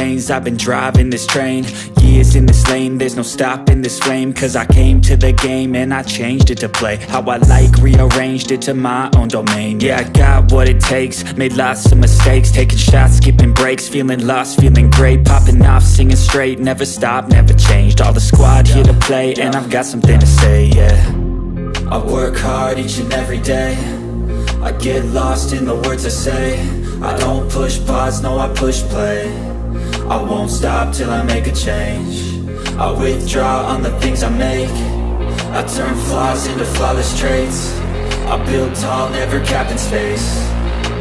veins, I've been driving this train. Years in this lane, there's no stopping this flame. Cause I came to the game and I changed it to play how I like, rearranged it to my own domain. Yeah, I got what it takes, made lots of mistakes, taking shots, skipping breaks, feeling lost, feeling great, popping off, singing straight, never stopped, never changed. All the squad here to play and I've got something to say, yeah. I work hard each and every day, I get lost in the words I say. I don't push pause, no I push play. I won't stop till I make a change. I withdraw on the things I make. I turn flaws into flawless traits. I build tall, never capped in space.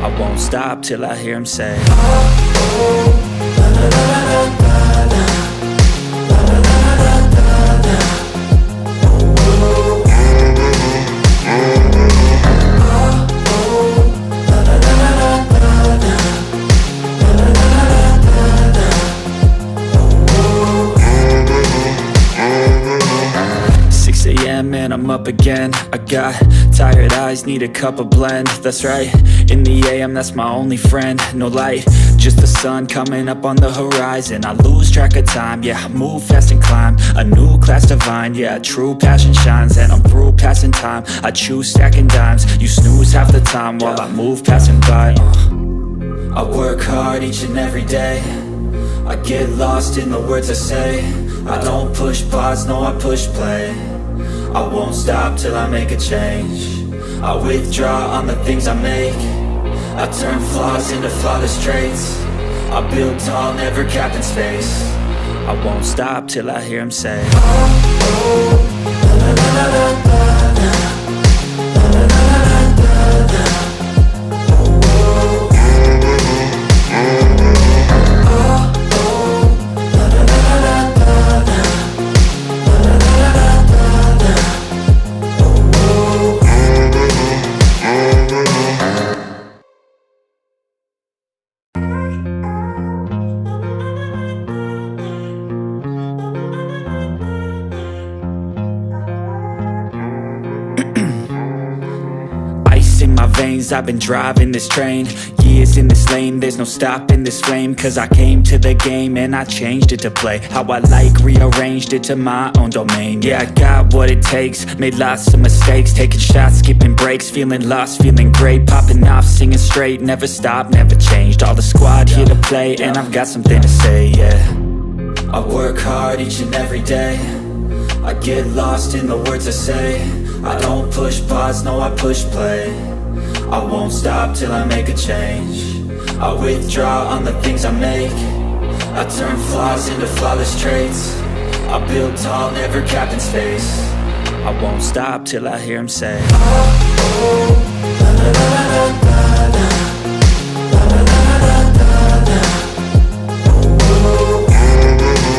I won't stop till I hear him say, oh, oh, la, la, la, la, la, la, la, la, la, la, la, la. And I'm up again. I got tired eyes, need a cup of blend. That's right, in the AM, that's my only friend. No light, just the sun coming up on the horizon. I lose track of time, yeah, I move fast and climb a new class divine, yeah, true passion shines. And I'm through passing time, I choose stacking dimes. You snooze half the time while I move passing by. I work hard each and every day, I get lost in the words I say. I don't push pause, no I push play. I won't stop till I make a change. I withdraw on the things I make. I turn flaws into flawless traits. I build tall, never capped in space. I won't stop till I hear him say, oh, oh, la, la, la, la, la, la, la, la, la, la, la, la. I've been driving this train, years in this lane, there's no stopping this flame. Cause I came to the game and I changed it to play how I like, rearranged it to my own domain. Yeah, I got what it takes, made lots of mistakes, taking shots, skipping breaks, feeling lost, feeling great, popping off, singing straight, never stopped, never changed. All the squad here to play and I've got something to say, yeah. I work hard each and every day, I get lost in the words I say. I don't push pause, no I push play. I won't stop till I make a change. I withdraw on the things I make. I turn flaws into flawless traits. I build tall, never capped in space. I won't stop till I hear him say, oh, oh.